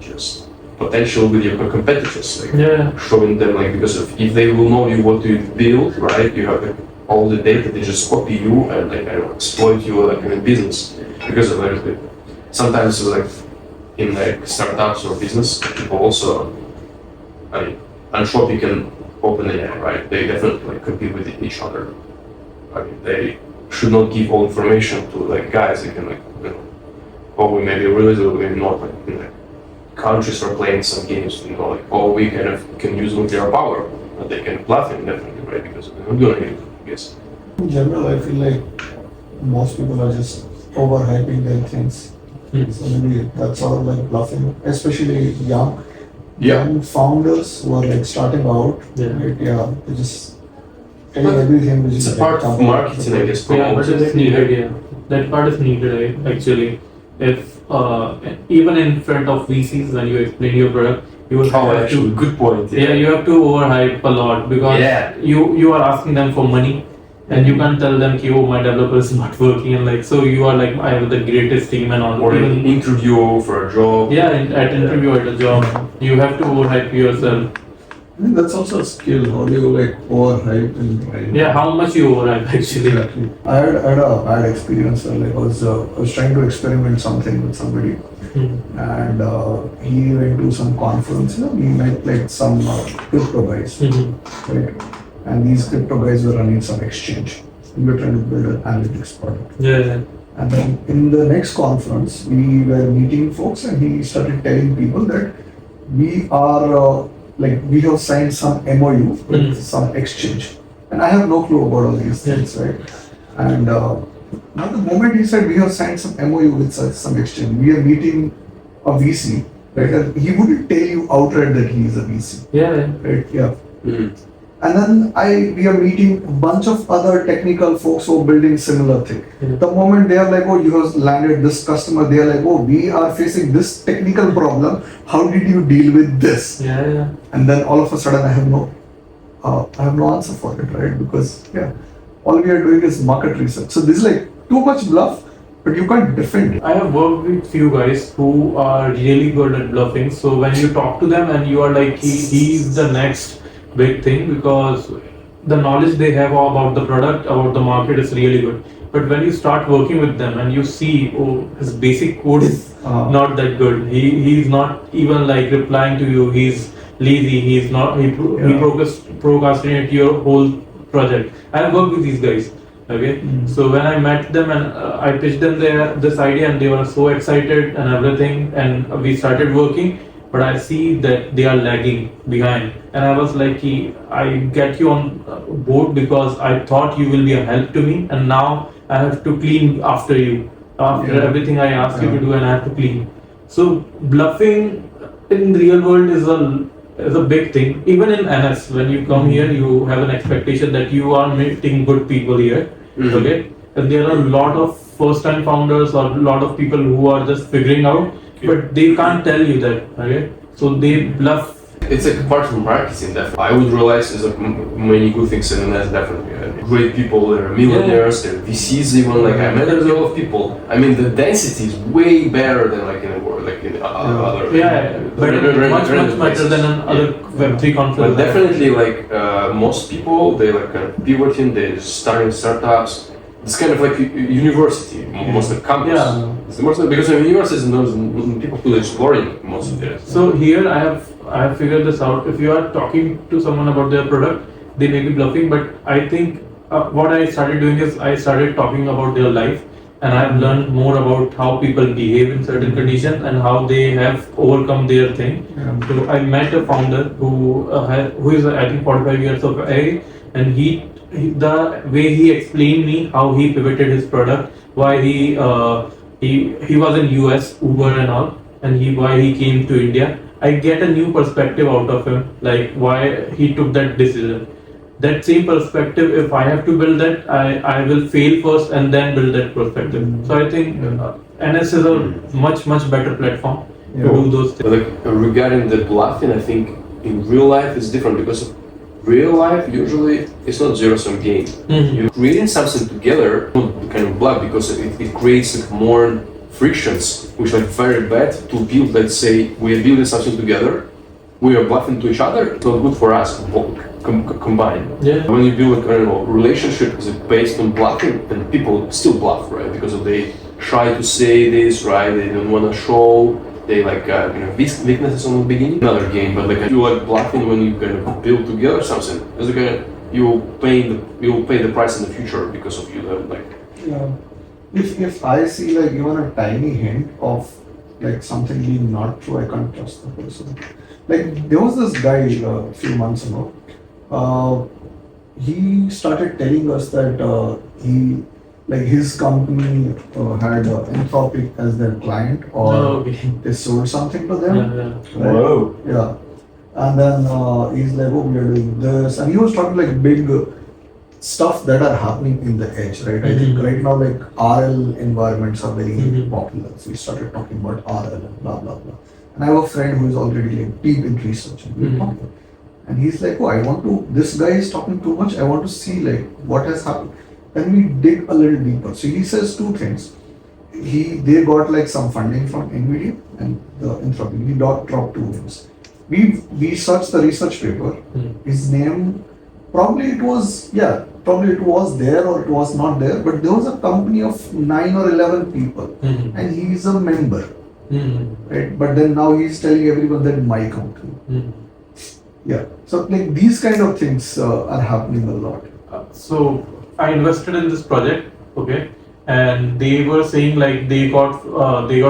Just potential with your competitors, like showing them like because if they will know you what to build, right? You have like, all the data, they just copy you and like exploit you like in a business because of like sometimes it's like in like startups or business people also. I'm sure you can open AI, right? They definitely like compete with each other. They should not give all information to like guys that can like we maybe realize that we're not like in like countries are playing some games, like we kind of can use nuclear power, but they can bluff it definitely, right? Because they're not gonna use it, I guess. In general, I feel like most people are just overhyping their things. So maybe that's all like bluffing, especially young founders who are like starting out. Right? Yeah, they just tell everything which It's is a part of marketing, I guess. Yeah, but it's needed. Yeah, that part is needed actually. If even in front of VCs when you explain your product, you will have to. Good point. Yeah, you have to overhype a lot because you are asking them for money. And you can't tell them, oh, my developer is not working, and like, so you are like, I have the greatest team and all. Or an interview for a job. Yeah, at interview at a job, you have to overhype yourself. I mean, that's also a skill. How do you like overhype and Yeah, how much you overhype actually. Exactly. I had a bad experience where like I was trying to experiment something with somebody, and he went to some conference. He met like some crypto guys, right? And these crypto guys were running some exchange. We were trying to build an analytics product. Yeah. And then in the next conference, we were meeting folks, and he started telling people that we are we have signed some MOU with some exchange, and I have no clue about all these things, right? And now the moment he said we have signed some MOU with some exchange, we are meeting a VC, right? And he wouldn't tell you outright that he is a VC, Yeah. right? Yeah. And then we are meeting a bunch of other technical folks who are building similar thing. The moment they are like, oh, you have landed this customer, they are like, oh, we are facing this technical problem. How did you deal with this? Yeah. And then all of a sudden, I have no answer for it, right? Because all we are doing is market research. So this is like too much bluff, but you can't defend it. I have worked with few guys who are really good at bluffing. So when you talk to them and you are like, he's the next big thing, because the knowledge they have about the product, about the market is really good. But when you start working with them and you see, oh, his basic code is not that good. He's not even like replying to you. He's lazy. He procrastinate your whole project. I have worked with these guys. Okay, so when I met them and I pitched them this idea, and they were so excited and everything, and we started working. But I see that they are lagging behind, and I was like, I get you on board because I thought you will be a help to me, and now I have to clean after you, after everything I asked you to do, and I have to clean. So bluffing in the real world is a big thing. Even in NS, when you come here, you have an expectation that you are meeting good people here, okay? And there are a lot of first-time founders or a lot of people who are just figuring out. But they can't tell you that, okay? So they bluff. It's a part of marketing, definitely. I would realize there's many good things in that, definitely. Great people, they're millionaires, they're VCs even, like I met a lot of people. I mean, the density is way better than like in the world, like in other... Much better than in other Web3 conferences. But definitely, like, most people, they like kind of pivoting, they're starting startups. It's kind of like a university, most of the campus. It's mostly because of universities and those people who are exploring most of this. So here I have figured this out. If you are talking to someone about their product, they may be bluffing, but I think what I started doing is I started talking about their life, and I have learned more about how people behave in certain conditions and how they have overcome their thing. So I met a founder who is I think 45 years of age, and the way he explained me how he pivoted his product, why he was in US, Uber and all, and why he came to India. I get a new perspective out of him, like why he took that decision. That same perspective, if I have to build that, I will fail first and then build that perspective. So I think NS is a much better platform to do those things. But like regarding the bluffing, I think in real life it's different because real life usually it's not zero-sum game. You're creating something together, not kind of bluff, because it creates like more frictions, which are very bad to build. Let's say we are building something together, we are bluffing to each other. It's not good for us combined. When you build a kind of relationship is based on bluffing, and people still bluff, right? Because they try to say this, right? They don't want to show. They like weaknesses on the beginning. Another game, but like you like bluffing when you kind of build together something. It's like you will pay the price in the future because of you. Like if I see like even a tiny hint of like something being not true, I can't trust the person. Like there was this guy a few months ago. He started telling us that his company had Anthropic as their client, or they sold something to them. Right? Whoa. Yeah. And then he's like, oh, we are doing this. And he was talking like big stuff that are happening in the edge, right? I think right now like RL environments are very popular. So we started talking about RL and blah, blah, blah. And I have a friend who is already like deep in research. And we're talking. And he's like, oh, this guy is talking too much. I want to see like what has happened. Then we dig a little deeper. So he says two things. They got like some funding from NVIDIA and the Anthropic. He dropped two names. We searched the research paper. His name, probably it was there or it was not there, but there was a company of 9 or 11 people and he is a member. right? But then now he's telling everyone that my company. Yeah. So like these kind of things are happening a lot. So I invested in this project, okay, and they were saying like they got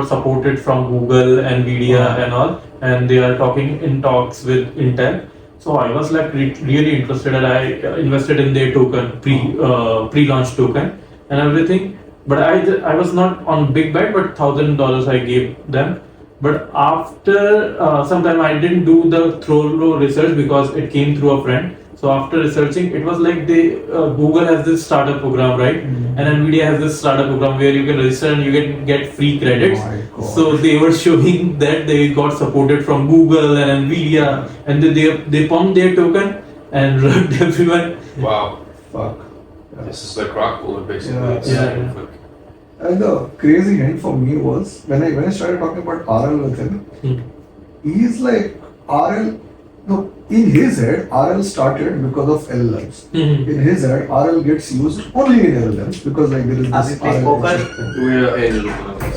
supported from Google, Nvidia, and all, and they are in talks with Intel. So I was like really interested, and I invested in their token, pre-launch token, and everything. But I was not on big bet, but $1,000 I gave them. But after some time, I didn't do the thorough research because it came through a friend. So after researching, it was like Google has this startup program, right? And Nvidia has this startup program where you can register and you can get free credits. So they were showing that they got supported from Google and Nvidia, and they pumped their token and rugged everyone. Wow. Fuck. This is like rock pool, basically. Yeah. It's Yeah. kind of like- And the crazy hint for me was when I started talking about RL with him, he's like RL. No, in his head, RL started because of LLMs. In his head, RL gets used only in LLMs because like there is Have this you played RL. poker? We are ending like this.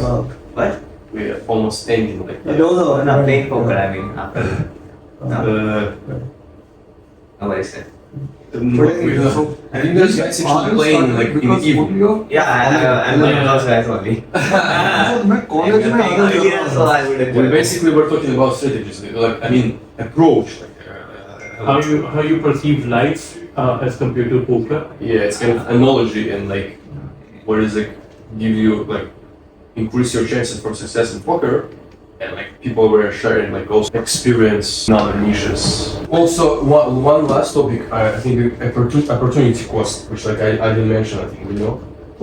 What? We are almost ending like that. No, not playing Yeah. poker, I mean, after. No, what is it? We I think there's guys actually playing like in the evening. Yeah, I'm one of those guys only. मैं college में RL कर रहा So था. I would We basically were talking about strategies, like I mean approach. Like, How you perceive life as compared to poker? yeah, it's kind of analogy and like what is it give you like increase your chances for success in poker, and like people were sharing like also experience in other niches. Also, one last topic, I think opportunity cost, which like I didn't mention. I think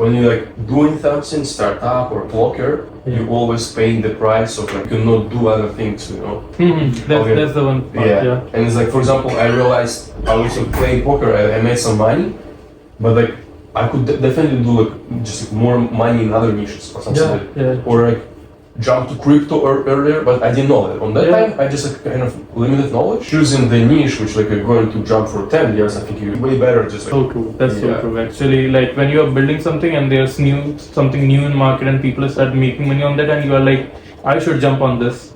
when you like doing something startup or poker, you always paying the price of like you cannot do other things. That's the one part. Yeah. Yeah. And it's like, for example, I realized I was playing poker, I made some money, but like I could definitely do like just like, more money in other niches or something like or like jump to crypto earlier, but I didn't know that. On that time, I just like kind of limited knowledge. Choosing the niche which like you're going to jump for 10 years, I think you're way better just like So true. That's so Yeah. true. Actually, like when you are building something and there's something new in market and people start making money on that, and you are like, I should jump on this,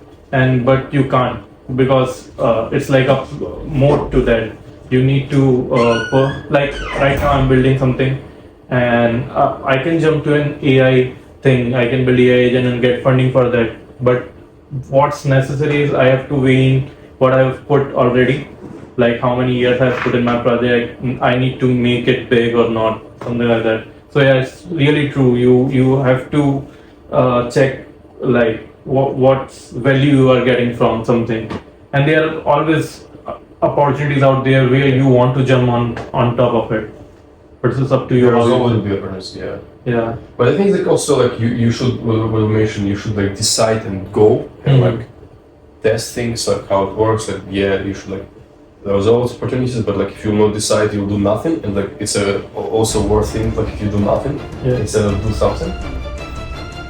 but you can't because it's like a mode to that. You need to like right now I'm building something, and I can jump to an AI thing. I can build AI agent and get funding for that. But what's necessary is I have to weigh in what I've put already, like how many years I've put in my project. I need to make it big or not, something like that. So yeah, it's really true. You have to check like what value you are getting from something, and there are always opportunities out there where you want to jump on top of it. But it's up to you. there how will you- always be opportunities, yeah. Yeah. But I think like also like you should will mention you should like decide and go and like test things like how it works. Like yeah, you should like there's always opportunities, but like if you will not decide, you'll do nothing, and like it's also worth thing like if you do nothing instead of do something.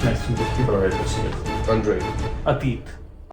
Nice to meet you. Alright, let's see it. Andre. Atit.